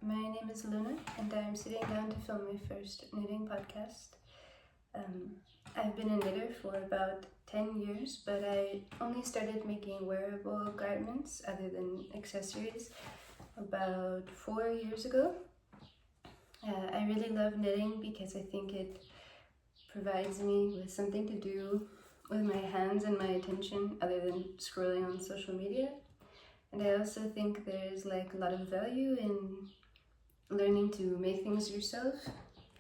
My name is Luna, and I'm sitting down to film my first knitting podcast. I've been a knitter for about 10 years, but I only started making wearable garments other than accessories about 4 years ago. I really love knitting because I think it provides me with something to do with my hands and my attention other than scrolling on social media. And I also think there's a lot of value in learning to make things yourself,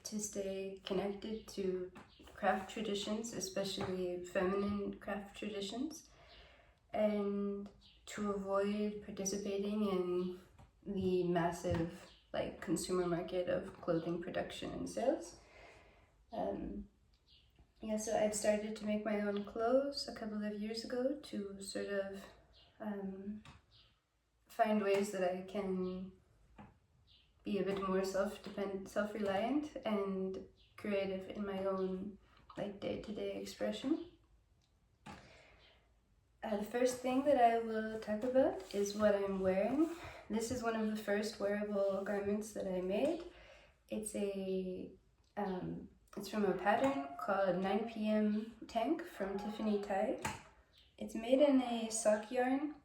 to stay connected to craft traditions, especially feminine craft traditions, and to avoid participating in the massive consumer market of clothing production and sales. So I've started to make my own clothes a couple of years ago to sort of find ways that I can be a bit more self-reliant and creative in my own day-to-day expression. The first thing that I will talk about is what I'm wearing. This is one of the first wearable garments that I made. It's from a pattern called 9 p.m. Tank from Minto Tee. It's made in a sock yarn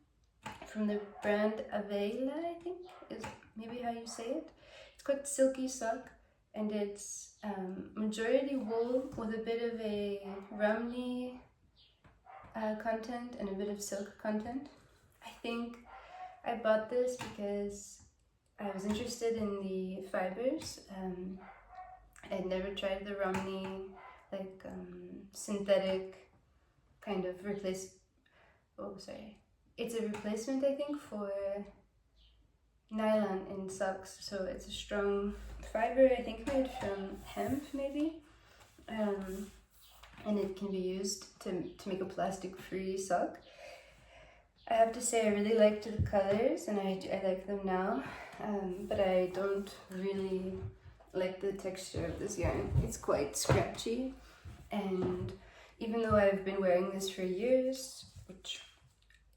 from the brand Avela, I think is maybe how you say it. It's quite silky sock, and it's majority wool with a bit of a Romney content and a bit of silk content. I think I bought this because I was interested in the fibers. I'd never tried the Romney synthetic kind of it's a replacement, I think, for nylon in socks. So it's a strong fiber, I think made from hemp maybe, and it can be used to make a plastic-free sock. I have to say I really liked the colors, and I like them now, but I don't really like the texture of this yarn. It's quite scratchy, and even though I've been wearing this for years,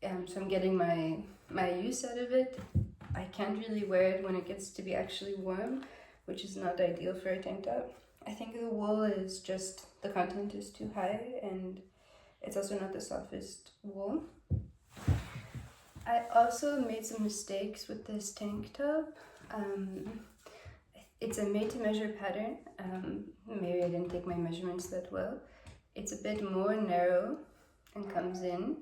so I'm getting my use out of it, I can't really wear it when it gets to be actually warm, which is not ideal for a tank top. I think the wool is just, the content is too high, and it's also not the softest wool. I also made some mistakes with this tank top. It's a made-to-measure pattern. Maybe I didn't take my measurements that well. It's a bit more narrow and comes in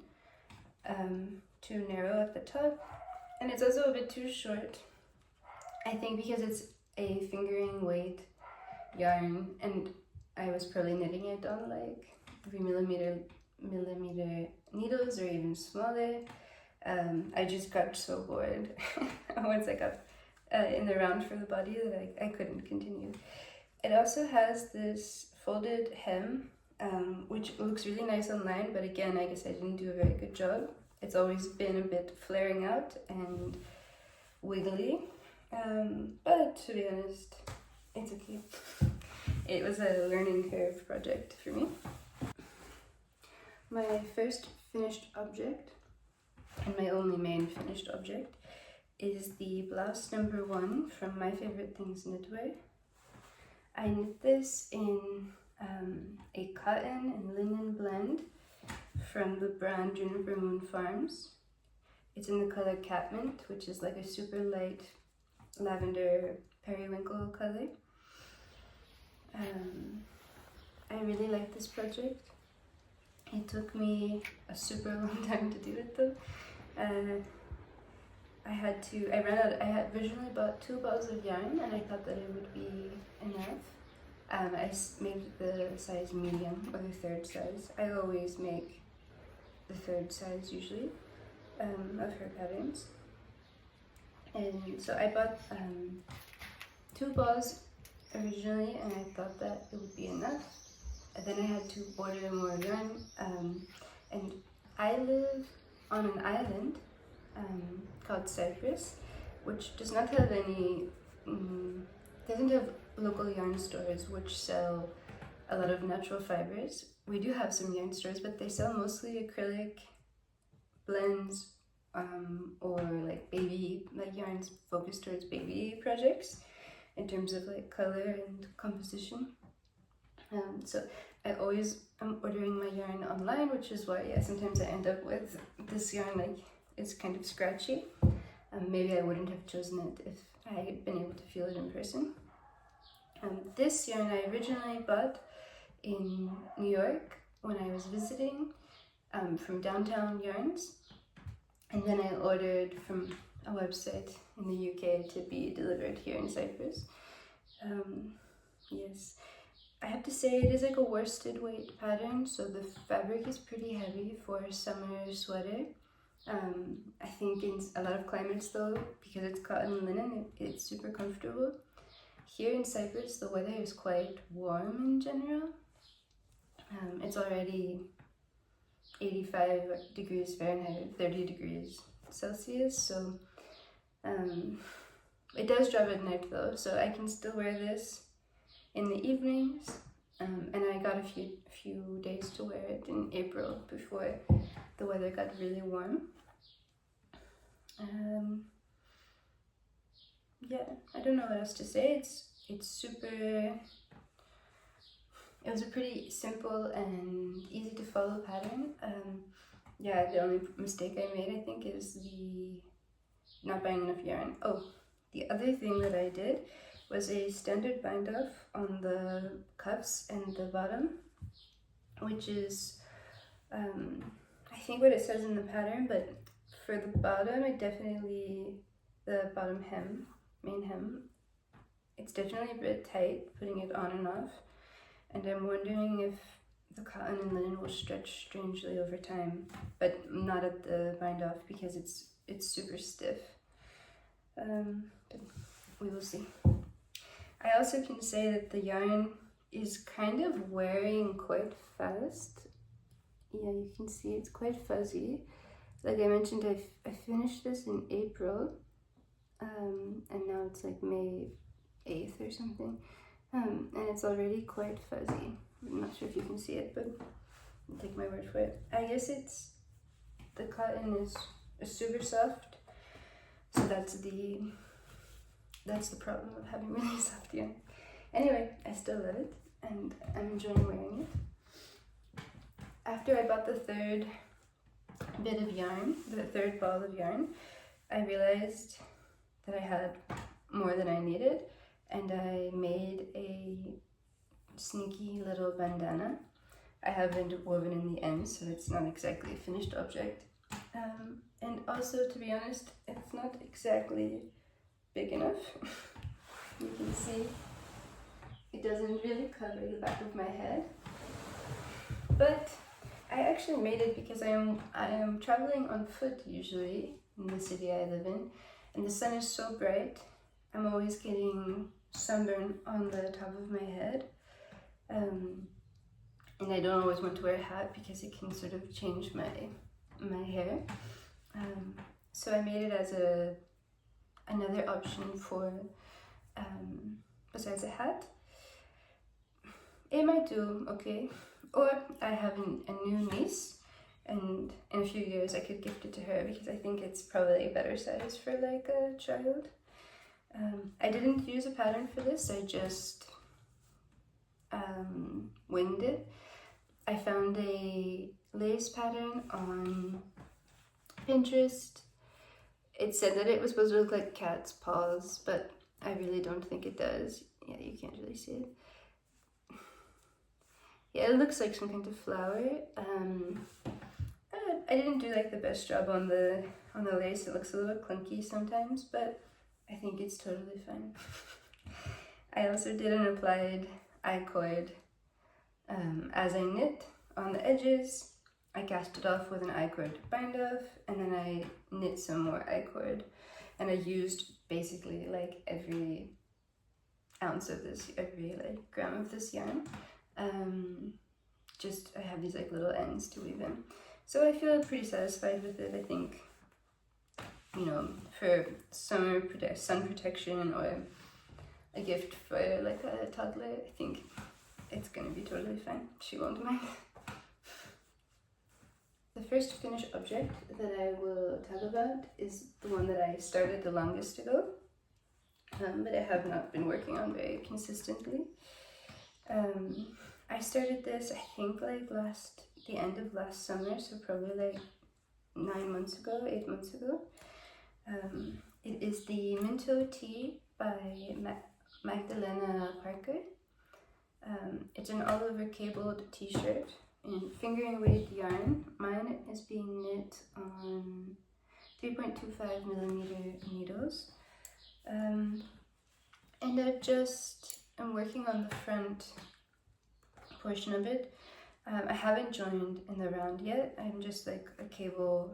too narrow at the top, and it's also a bit too short. I think because it's a fingering weight yarn, and I was probably knitting it on 3mm needles or even smaller. I just got so bored once I got in the round for the body that I couldn't continue. It also has this folded hem, which looks really nice online, but again, I guess I didn't do a very good job. It's always been a bit flaring out and wiggly, but to be honest, it's okay. It was a learning curve project for me. My first finished object, and my only main finished object, is the Blouse No. 1 from My Favorite Things Knitwear. I knit this in a cotton and linen blend from the brand Juniper Moon Farms. It's in the color Catmint, which is a super light lavender periwinkle color. I really like this project. It took me a super long time to do it though. I had originally bought 2 balls of yarn, and I thought that it would be enough. I made the size medium, or the third size. I always make the third size usually of her patterns. And so I bought 2 balls originally, and I thought that it would be enough. And then I had to order more yarn, and I live on an island called Cyprus, which does not have doesn't have local yarn stores which sell a lot of natural fibers. We do have some yarn stores, but they sell mostly acrylic blends or like baby, like yarns focused towards baby projects in terms of like color and composition. So I always am ordering my yarn online, which is why sometimes I end up with this yarn like it's kind of scratchy. Maybe I wouldn't have chosen it if I had been able to feel it in person. This yarn I originally bought in New York when I was visiting from Downtown Yarns, and then I ordered from a website in the UK to be delivered here in Cyprus. Yes, I have to say it is like a worsted weight pattern, so the fabric is pretty heavy for a summer sweater. I think in a lot of climates though, because it's cotton and linen, it's super comfortable. Here in Cyprus, the weather is quite warm in general. It's already 85 degrees Fahrenheit, 30 degrees Celsius, so it does drop at night though, so I can still wear this in the evenings, and I got a few days to wear it in April before the weather got really warm. Yeah, I don't know what else to say. It's super. It was a pretty simple and easy to follow pattern. Yeah, the only mistake I made, I think, is the not buying enough yarn. Oh, the other thing that I did was a standard bind off on the cuffs and the bottom, which is, I think what it says in the pattern, but for the bottom, the bottom hem, main hem, it's definitely a bit tight, putting it on and off. And I'm wondering if the cotton and linen will stretch strangely over time, but not at the bind off because it's super stiff. But we will see. I also can say that the yarn is kind of wearing quite fast. Yeah, you can see it's quite fuzzy. Like I mentioned, I finished this in April, and now it's like May 8th or something. And it's already quite fuzzy. I'm not sure if you can see it, but I'll take my word for it. I guess the cotton is super soft, so that's the problem of having really soft yarn. Anyway, I still love it, and I'm enjoying wearing it. After I bought the third bit of yarn, the third ball of yarn, I realized that I had more than I needed, and I made a sneaky little bandana. I haven't woven in the end, so it's not exactly a finished object. And also, to be honest, it's not exactly big enough. You can see it doesn't really cover the back of my head. But I actually made it because I am traveling on foot usually in the city I live in, and the sun is so bright. I'm always getting sunburn on the top of my head, and I don't always want to wear a hat because it can sort of change my hair. So I made it as another option for besides a hat. It might do okay. Or I have a new niece, and in a few years I could gift it to her because I think it's probably a better size for like a child. I didn't use a pattern for this, I just winged it. I found a lace pattern on Pinterest. It said that it was supposed to look like cat's paws, but I really don't think it does. Yeah, you can't really see it. Yeah, it looks like some kind of flower. I didn't do like the best job on the lace. It looks a little clunky sometimes, but I think it's totally fine. I also did an applied I-cord as I knit on the edges. I cast it off with an I-cord bind off, and then I knit some more I-cord, and I used basically like every ounce of this, every like gram of this yarn. Just I have these like little ends to weave in, so I feel pretty satisfied with it. I think, you know, for summer sun protection or a gift for like a toddler, I think it's gonna be totally fine. She won't mind. The first finished object that I will talk about is the one that I started the longest ago, but I have not been working on very consistently. I started this, I think, like the end of last summer, so probably like 8 months ago. It is the Minto Tee by Magdalena Parker. It's an all over cabled t-shirt in fingering weight yarn. Mine is being knit on 3.25mm needles. And I'm working on the front portion of it. I haven't joined in the round yet. I'm just like a cable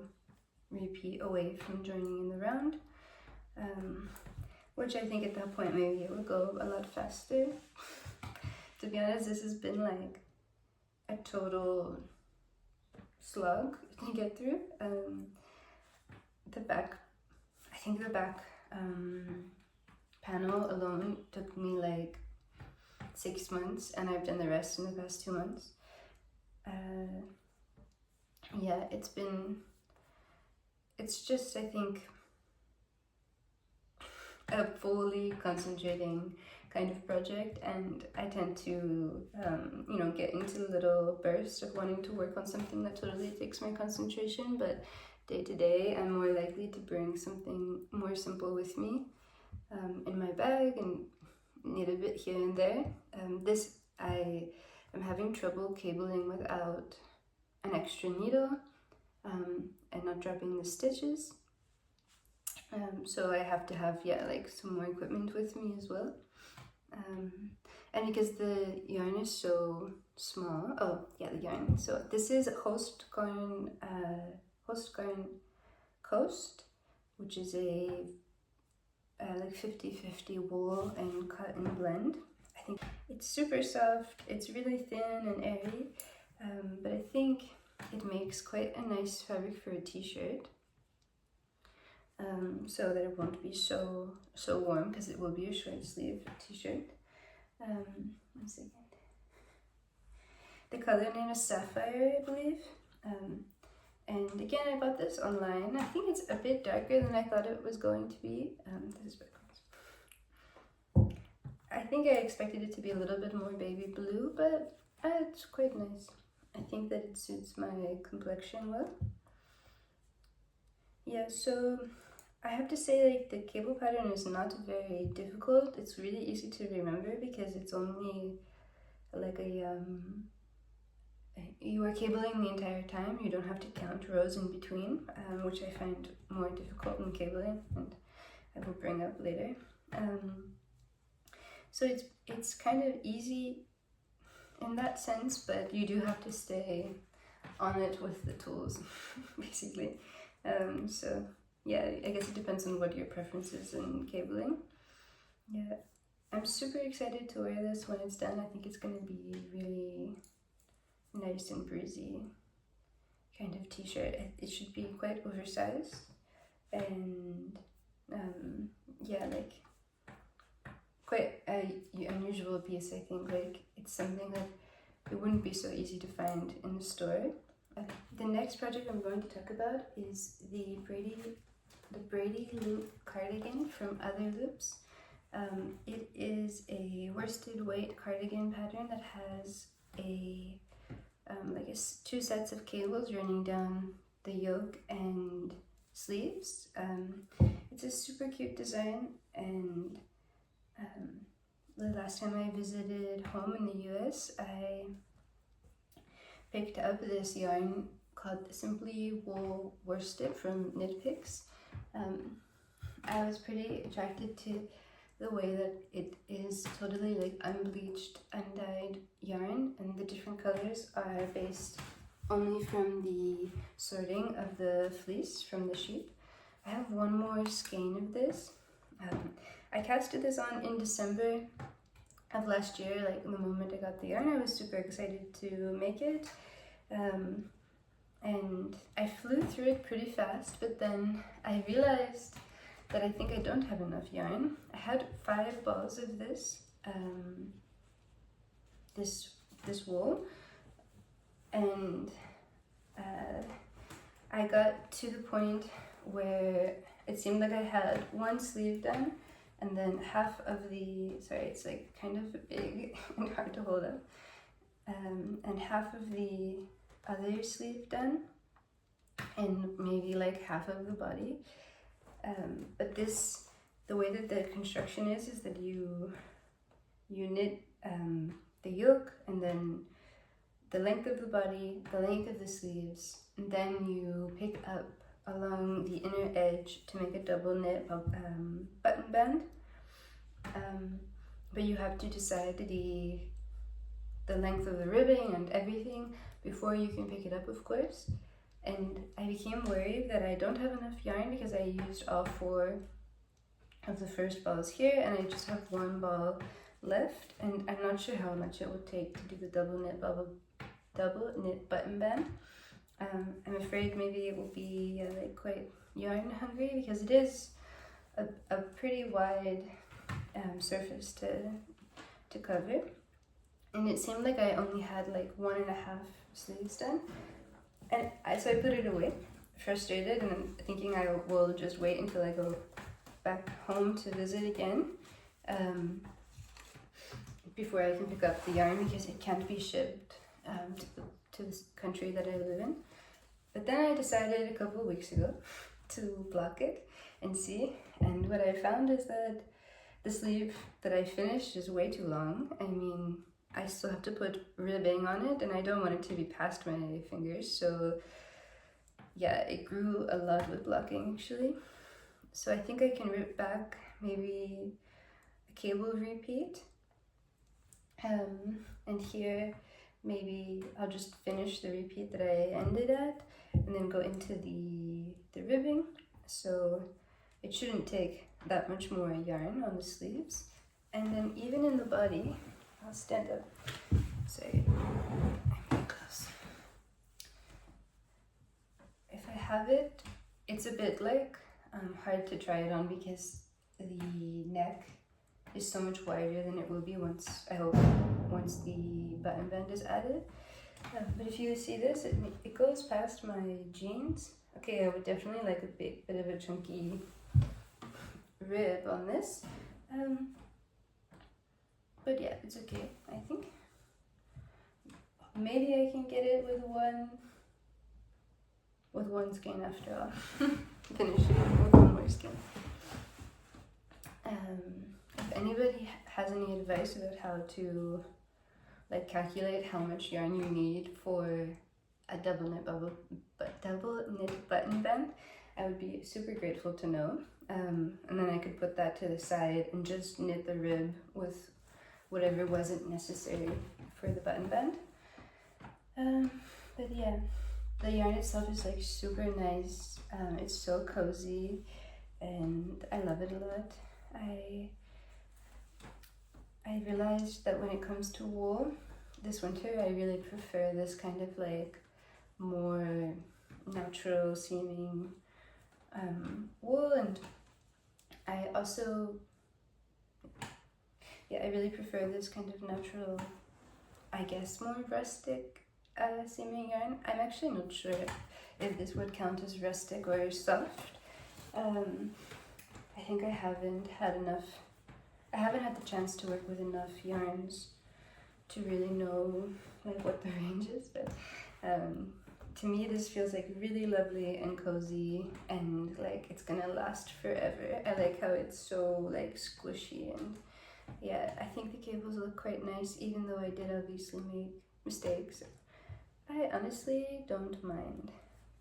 repeat away from joining in the round, which I think at that point maybe it will go a lot faster. To be honest, this has been like a total slug to get through. The back panel alone took me like 6 months, and I've done the rest in the past 2 months. Yeah, it's just, I think, a fully concentrating kind of project, and I tend to get into little bursts of wanting to work on something that totally takes my concentration, but day to day I'm more likely to bring something more simple with me in my bag and knit a bit here and there. This I am having trouble cabling without an extra needle and not dropping the stitches, so I have to have like some more equipment with me as well. And because the yarn is so small, the yarn. So this is Host Garn Coast, which is a like 50-50 wool and cotton blend. I think it's super soft, it's really thin and airy, but I think it makes quite a nice fabric for a t-shirt. So that it won't be so warm, because it will be a short sleeve t-shirt. 1 second. The color name is Sapphire, I believe. And again, I bought this online. I think it's a bit darker than I thought it was going to be. This is backwards. I think I expected it to be a little bit more baby blue, but it's quite nice. I think that it suits my complexion well. Yeah, so I have to say, like, the cable pattern is not very difficult. It's really easy to remember because it's only like you are cabling the entire time. You don't have to count rows in between, which I find more difficult in cabling, and I will bring up later. So it's kind of easy in that sense, but you do have to stay on it with the tools, basically. So yeah, I guess it depends on what your preference is in cabling. Yeah, I'm super excited to wear this when it's done. I think it's going to be really nice and breezy kind of t-shirt. It should be quite oversized, and yeah, like quite a unusual piece. I think like it's something that it wouldn't be so easy to find in the store. The next project I'm going to talk about is the Braidy loop cardigan from Other Loops. It is a worsted weight cardigan pattern that has a two sets of cables running down the yoke and sleeves. It's a super cute design, and the last time I visited home in the US, I picked up this yarn called Simply Wool Worsted from Knit Picks. I was pretty attracted to the way that it is totally like unbleached, undyed yarn, and the different colors are based only from the sorting of the fleece from the sheep. I have one more skein of this. I casted this on in December of last year, like the moment I got the yarn. I was super excited to make it, and I flew through it pretty fast, but then I realized that I think I don't have enough yarn. I had 5 balls of this wool, and I got to the point where it seemed like I had one sleeve done, and then half of the, sorry, it's like kind of big and hard to hold up, and half of the other sleeve done, and maybe like half of the body. But this, the way that the construction is that you knit the yoke, and then the length of the body, the length of the sleeves, and then you pick up along the inner edge to make a double knit button band. But you have to decide the length of the ribbing and everything before you can pick it up, of course. And I became worried that I don't have enough yarn because I used all 4 of the first balls here, and I just have 1 ball left, and I'm not sure how much it would take to do the double knit button band. I'm afraid maybe it will be like quite yarn hungry because it is a pretty wide surface to cover, and it seemed like I only had like 1.5 sleeves done, and so I put it away, frustrated, and I'm thinking I will just wait until I go back home to visit again before I can pick up the yarn, because it can't be shipped to the country that I live in. But then I decided a couple of weeks ago to block it and see, and what I found is that the sleeve that I finished is way too long. I mean, I still have to put ribbing on it, and I don't want it to be past my fingers, so yeah, it grew a lot with blocking actually. So I think I can rip back maybe a cable repeat, and here maybe I'll just finish the repeat that I ended at and then go into the ribbing. So it shouldn't take that much more yarn on the sleeves. And then even in the body, I'll stand up. Sorry, I'm very close. If I have it, it's a bit like hard to try it on because the neck is so much wider than it will be once, I hope, once the button band is added. But if you see this, it goes past my jeans. Okay, I would definitely like a bit of a chunky rib on this. But yeah, it's okay, I think. Maybe I can get it with one skein after all. Finish it with one more skein. If anybody has any advice about how to like calculate how much yarn you need for a double knit button band, I would be super grateful to know. And then I could put that to the side and just knit the rib with whatever wasn't necessary for the button band. But yeah, the yarn itself is like super nice. It's so cozy and I love it a lot. I realized that when it comes to wool, this winter I really prefer this kind of like more natural seeming wool, and I also, I really prefer this kind of natural, I guess more rustic seeming yarn. I'm actually not sure if this would count as rustic or soft. I think I haven't had the chance to work with enough yarns to really know like what the range is, but to me this feels like really lovely and cozy and like it's gonna last forever. I like how it's so like squishy, and yeah, I think the cables look quite nice even though I did obviously make mistakes. I honestly don't mind.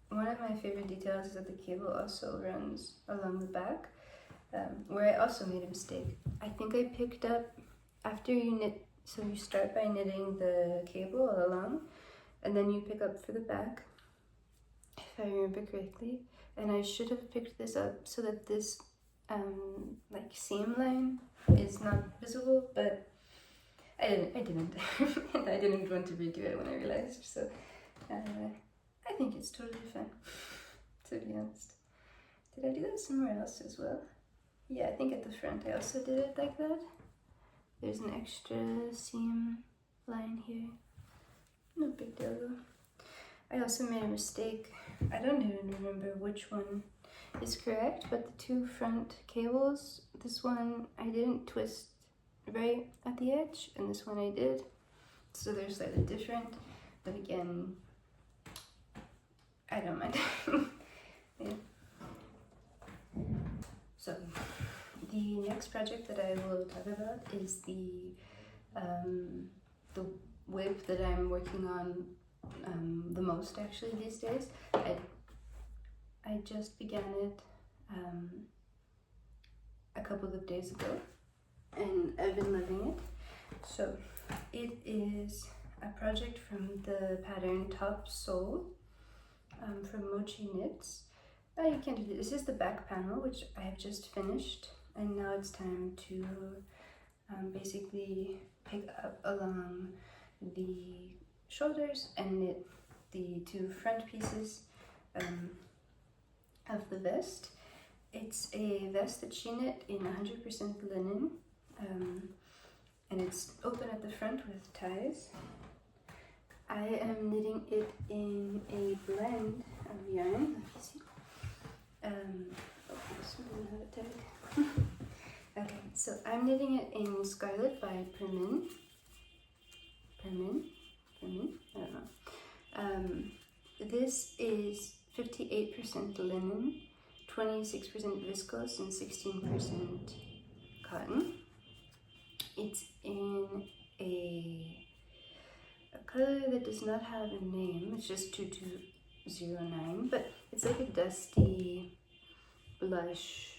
One of my favorite details is that the cable also runs along the back, where I also made a mistake. I think I picked up, after you knit, so you start by knitting the cable all along, and then you pick up for the back, if I remember correctly, and I should have picked this up so that this like seam line is not visible, but I didn't, and I didn't want to redo it when I realized, so I think it's totally fine, to be honest. Did I do that somewhere else as well? Yeah, I think at the front I also did it like that. There's an extra seam line here. No big deal though. I also made a mistake. I don't even remember which one is correct, but the two front cables, this one I didn't twist right at the edge, and this one I did. So they're slightly different, but again, I don't mind. Yeah. So the next project that I will talk about is the whip that I'm working on the most actually these days. I just began it a couple of days ago, and I've been loving it. So it is a project from the pattern Top Sole from Mochi Knits. You can do this. This is the back panel, which I have just finished, and now it's time to basically pick up along the shoulders and knit the two front pieces of the vest. It's a vest that she knit in 100% linen, and it's open at the front with ties. I am knitting it in a blend of yarn. Let me see. This one doesn't have a tag. Okay, so I'm knitting it in Scarlet by Permin. I don't know. This is 58% linen, 26% viscose, and 16% cotton. It's in a color that does not have a name. It's just 2209, but it's like a dusty blush.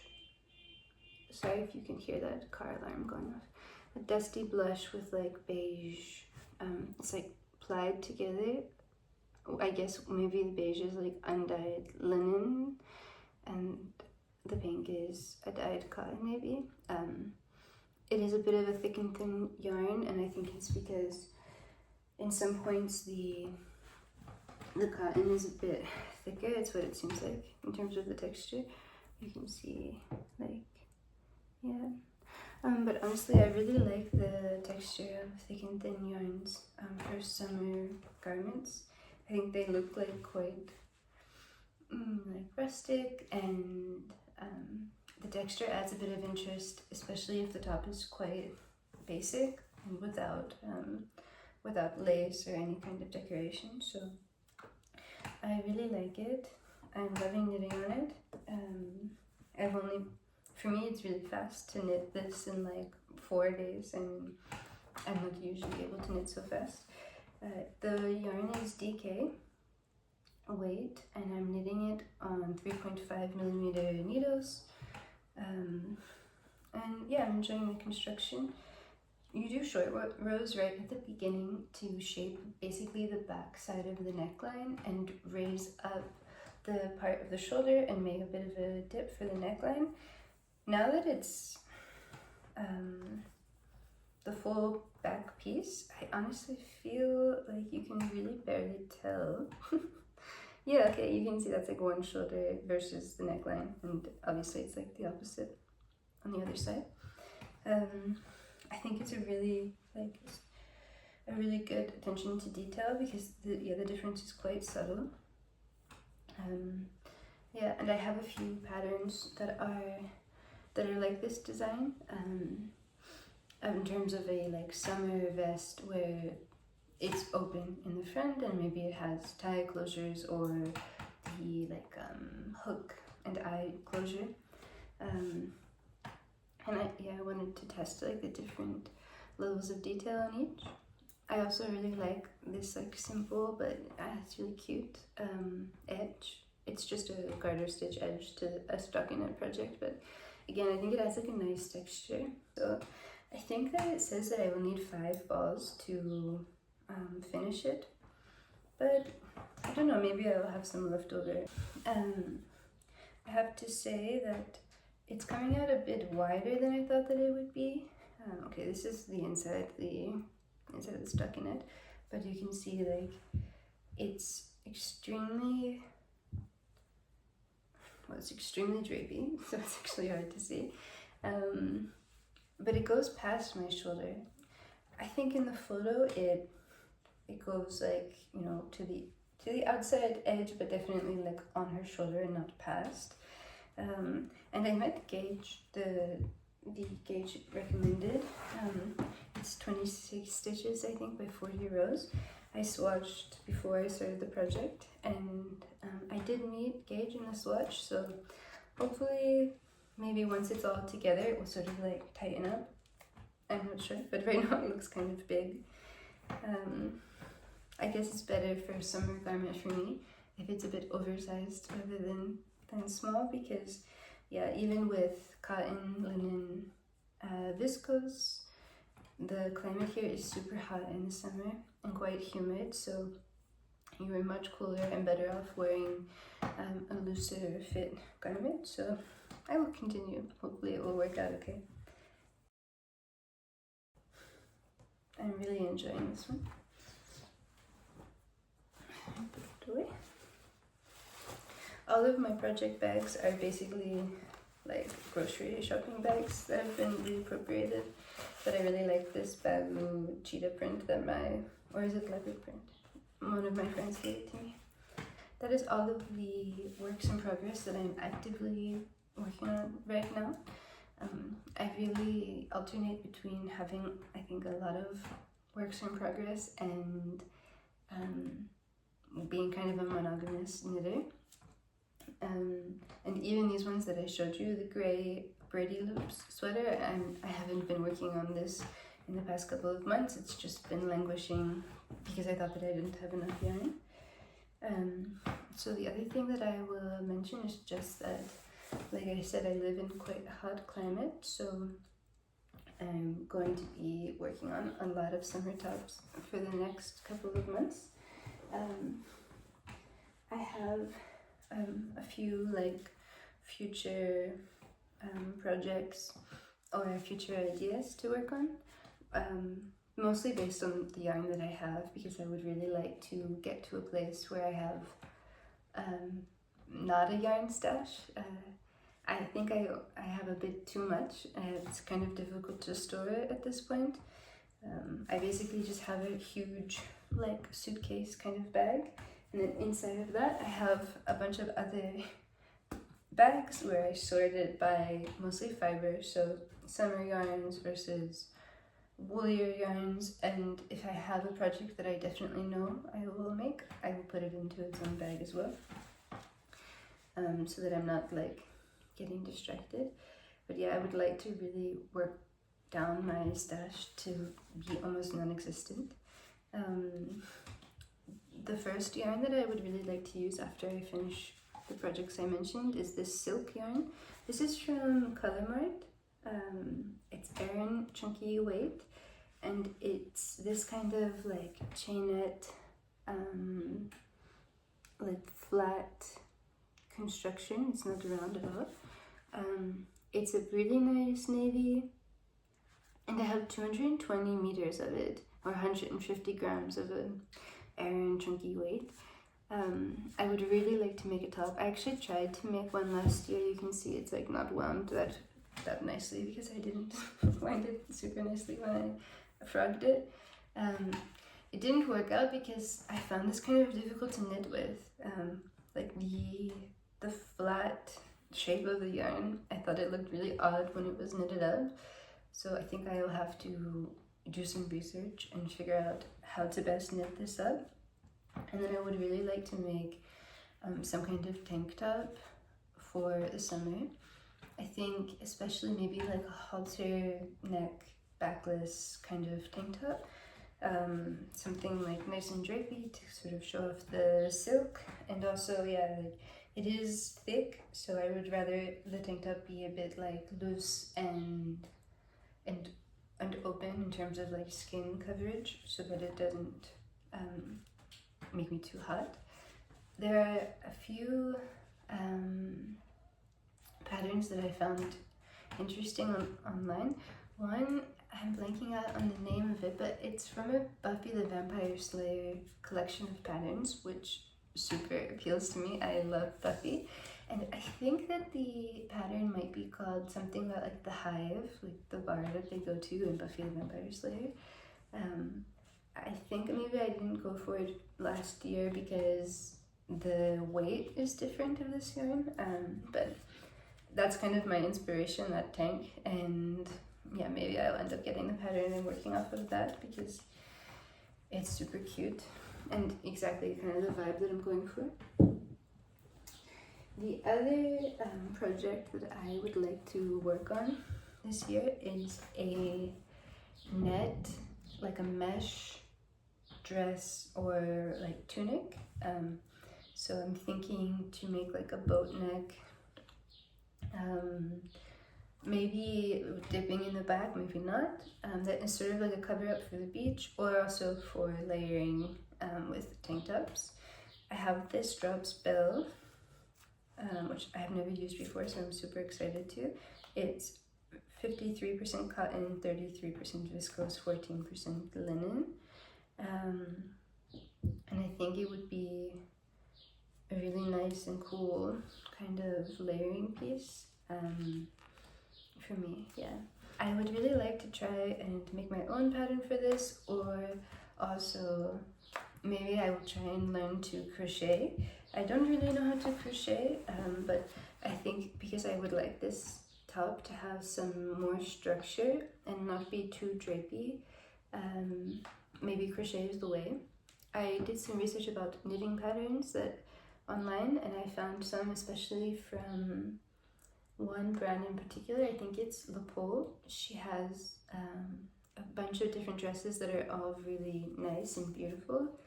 Sorry if you can hear that car alarm going off. A dusty blush with like beige. It's like plied together. I guess maybe the beige is like undyed linen, and the pink is a dyed cotton maybe. It is a bit of a thick and thin yarn, and I think it's because in some points the cotton is a bit thicker. That's what it seems like in terms of the texture. You can see, like, yeah. But honestly, I really like the texture of thick and thin yarns for summer garments. I think they look like quite like rustic, and the texture adds a bit of interest, especially if the top is quite basic and without lace or any kind of decoration. So I really like it. I'm loving knitting on it. For me, it's really fast to knit this in like 4 days, and I'm not usually able to knit so fast. The yarn is DK weight, and I'm knitting it on 3.5mm needles. And yeah, I'm enjoying the construction. You do short rows right at the beginning to shape basically the back side of the neckline and raise up the part of the shoulder and make a bit of a dip for the neckline. Now that it's the full back piece, I honestly feel like you can really barely tell. Yeah, okay, you can see that's like one shoulder versus the neckline, and obviously it's like the opposite on the other side. I think it's a really good attention to detail, because the difference is quite subtle. Yeah, and I have a few patterns that are like this design, in terms of a like summer vest where it's open in the front and maybe it has tie closures or the like hook and eye closure. And I wanted to test like the different levels of detail on each. I also really like this like simple but it's really cute edge. It's just a garter stitch edge to a stockinette project, but again, I think it has like a nice texture. So I think that it says that I will need 5 balls to finish it, but I don't know, maybe I'll have some left over. I have to say that it's coming out a bit wider than I thought that it would be. Okay, this is the inside of the stockinette, but you can see like it's extremely drapey, so it's actually hard to see. But it goes past my shoulder. I think in the photo it goes like, you know, to to the outside edge, but definitely like on her shoulder and not past. And I met gauge, the gauge recommended. It's 26 stitches, I think, by 40 rows. I swatched before I started the project, and I did meet gauge in the swatch, so hopefully maybe once it's all together it will sort of like tighten up. I'm not sure, but right now it looks kind of big. I guess it's better for a summer garment for me if it's a bit oversized rather than small, because yeah, even with cotton, linen, viscose, the climate here is super hot in the summer and quite humid, so you are much cooler and better off wearing a looser fit garment. So I will continue. Hopefully it will work out okay. I'm really enjoying this one. Put it away. All of my project bags are basically like grocery shopping bags that have been reappropriated, but I really like this Bagu cheetah print that or is it leopard print? One of my friends gave it to me. That is all of the works in progress that I'm actively working on right now. I really alternate between having, I think, a lot of works in progress and being kind of a monogamous knitter. And even these ones that I showed you, the gray Braidy loops sweater, I haven't been working on this in the past couple of months. It's just been languishing because I thought that I didn't have enough yarn. So the other thing that I will mention is just that, like I said, I live in quite a hot climate, so I'm going to be working on a lot of summer tops for the next couple of months. I have a few like future projects or future ideas to work on, mostly based on the yarn that I have, because I would really like to get to a place where I have not a yarn stash. I think I have a bit too much, and it's kind of difficult to store it at this point. I basically just have a huge like suitcase kind of bag, and then inside of that I have a bunch of other bags where I sort it by mostly fiber, so summer yarns versus woolier yarns, and if I have a project that I definitely know I will make, I will put it into its own bag as well, so that I'm not like getting distracted. But yeah, I would like to really work down my stash to be almost non-existent. The first yarn that I would really like to use after I finish the projects I mentioned is this silk yarn. This is from Color Mart. It's Aran Chunky Weight, and it's this kind of like chainette, like flat construction. It's not round at all. It's a really nice navy, and I have 220 meters of it, or 150 grams of an Aran Chunky Weight. I would really like to make a top. I actually tried to make one last year. You can see it's like not wound that nicely because I didn't wind it super nicely when I frogged it. It didn't work out because I found this kind of difficult to knit with. Like the flat shape of the yarn, I thought it looked really odd when it was knitted up. So I think I'll have to do some research and figure out how to best knit this up. And then I would really like to make some kind of tank top for the summer. I think especially maybe like a halter neck backless kind of tank top. Something like nice and drapey to sort of show off the silk, and also yeah, like it is thick, so I would rather the tank top be a bit like loose and open in terms of like skin coverage, so that it doesn't make me too hot. There are a few patterns that I found interesting online. One, I'm blanking out on the name of it, but it's from a Buffy the Vampire Slayer collection of patterns, which super appeals to me. I love Buffy, and I think that the pattern might be called something about like the Hive, like the bar that they go to in Buffy the Vampire Slayer. I think maybe I didn't go for it last year because the weight is different of this yarn, but that's kind of my inspiration, that tank, and yeah, maybe I'll end up getting the pattern and working off of that because it's super cute and exactly kind of the vibe that I'm going for. The other project that I would like to work on this year is a net, like a mesh dress or like tunic. So I'm thinking to make like a boat neck, maybe dipping in the back, maybe not. That is sort of like a cover up for the beach or also for layering with tank tops. I have this drop bell, which I have never used before, so I'm super excited to. It's 53% cotton, 33% viscose, 14% linen. And I think it would be a really nice and cool kind of layering piece for me, yeah. I would really like to try and make my own pattern for this, or also maybe I will try and learn to crochet. I don't really know how to crochet, but I think because I would like this top to have some more structure and not be too drapey, maybe crochet is the way. I did some research about knitting patterns online, and I found some, especially from one brand in particular. I think it's Le Pole. She has a bunch of different dresses that are all really nice and beautiful.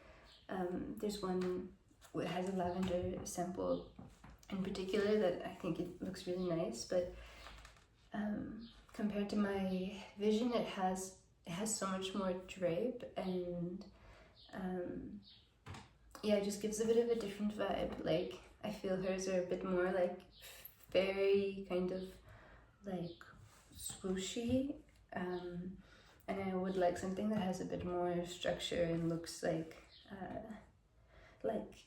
There's one that has a lavender sample in particular that I think it looks really nice, but compared to my vision, it has so much more drape, and yeah, it just gives a bit of a different vibe. Like, I feel hers are a bit more like fairy, kind of like swooshy, and I would like something that has a bit more structure and looks like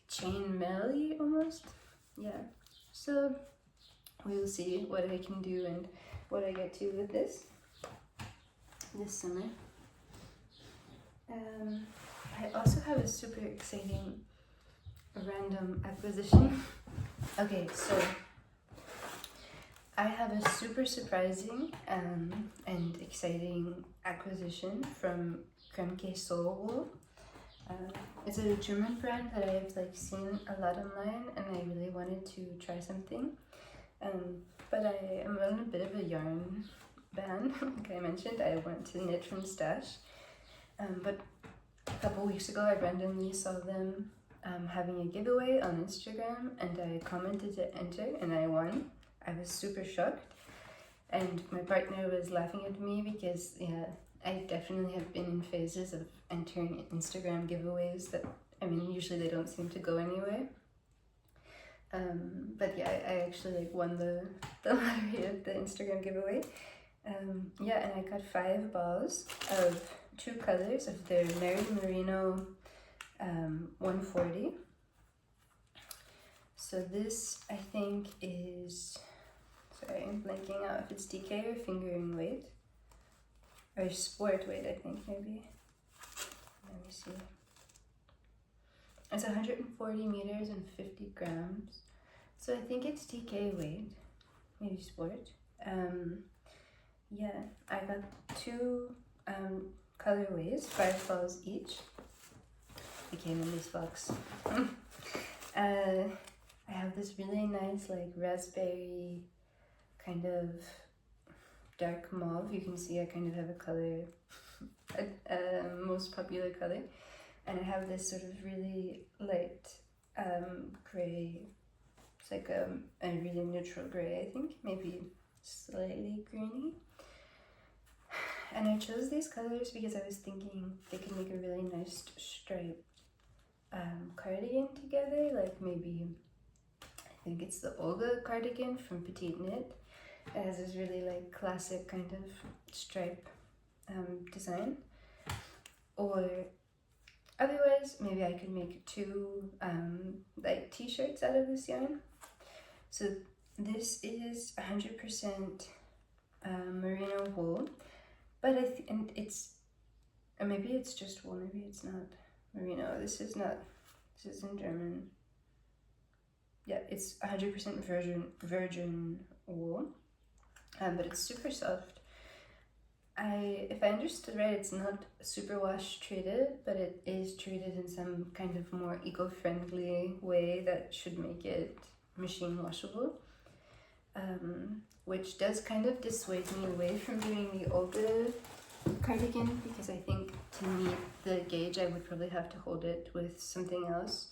chain mail-y almost. Yeah, so we'll see what I can do and what I get to with this summer. I also have a super exciting random acquisition. Okay, so I have a super surprising and exciting acquisition from Kremke Soul Wool. It's a German brand that I've seen a lot online, and I really wanted to try something. But I am on a bit of a yarn ban. Like I mentioned, I want to knit from stash. But a couple weeks ago, I randomly saw them having a giveaway on Instagram, and I commented to enter, and I won. I was super shocked, and my partner was laughing at me because, yeah, I definitely have been in phases of entering Instagram giveaways that, I mean, usually they don't seem to go anywhere. But yeah, I actually won the lottery of the Instagram giveaway. Yeah, and I got 5 balls of 2 colors of their Merino 140. So this, I think, is, sorry, I'm blanking out if it's DK or fingering weight, or sport weight, I think, maybe. Let me see. It's 140 meters and 50 grams. So I think it's DK weight, maybe sport. Yeah, I got 2 colorways, 5 balls each. They came in this box. I have this really nice raspberry kind of dark mauve. You can see I kind of have a color, most popular color. And I have this sort of really light gray. It's like a really neutral gray, I think, maybe slightly greeny. And I chose these colors because I was thinking they could make a really nice striped cardigan together, like maybe, I think it's the Olga cardigan from Petite Knit. It has this really classic kind of stripe design. Or otherwise, maybe I could make 2 t-shirts out of this yarn. So this is 100% merino wool, but and it's Or maybe it's just wool, maybe it's not merino. This is in German. Yeah, it's 100% virgin wool, but it's super soft. If I understood right, it's not superwash treated, but it is treated in some kind of more eco-friendly way that should make it machine washable, which does kind of dissuade me away from doing the older cardigan, because I think to meet the gauge I would probably have to hold it with something else,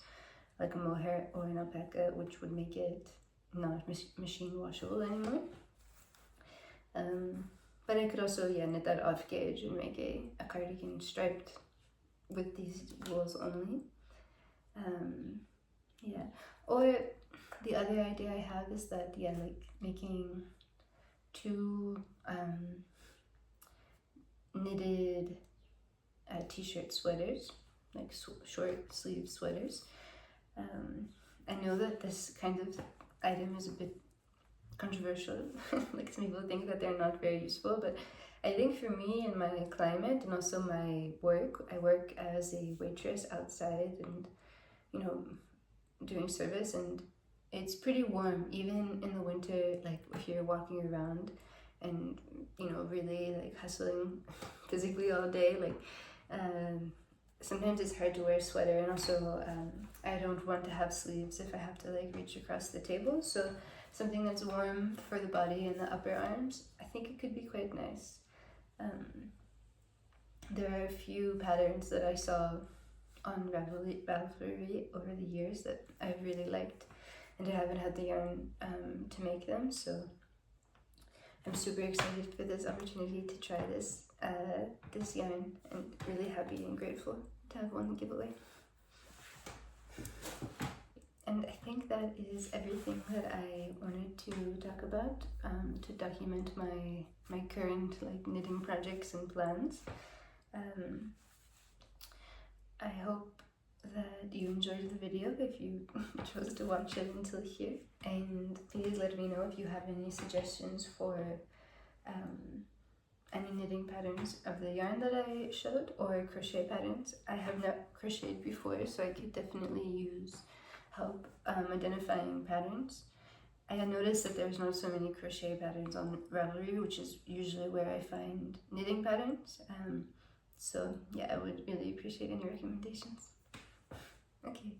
like a mohair or an alpaca, which would make it not machine washable anymore. But I could also, yeah, knit that off gauge and make a cardigan striped with these wools only. Yeah, or the other idea I have is that, yeah, like making two knitted t-shirt sweaters, like short sleeve sweaters. I know that this kind of item is a bit controversial. Like, some people think that they're not very useful, but I think for me and my climate and also my work, I work as a waitress outside and, you know, doing service, and it's pretty warm even in the winter. Like, if you're walking around and, you know, really like hustling physically all day, like sometimes it's hard to wear a sweater, and also I don't want to have sleeves if I have to like reach across the table, so something that's warm for the body and the upper arms, I think it could be quite nice. There are a few patterns that I saw on Ravelry over the years that I've really liked, and I haven't had the yarn to make them, so I'm super excited for this opportunity to try this yarn, and really happy and grateful to have one giveaway. And I think that is everything that I wanted to talk about to document my current like knitting projects and plans. I hope that you enjoyed the video if you chose to watch it until here, and please let me know if you have any suggestions for any knitting patterns of the yarn that I showed, or crochet patterns. I have not crocheted before, so I could definitely use help identifying patterns. I had noticed that there's not so many crochet patterns on Ravelry, which is usually where I find knitting patterns. So yeah, I would really appreciate any recommendations. Okay,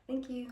thank you.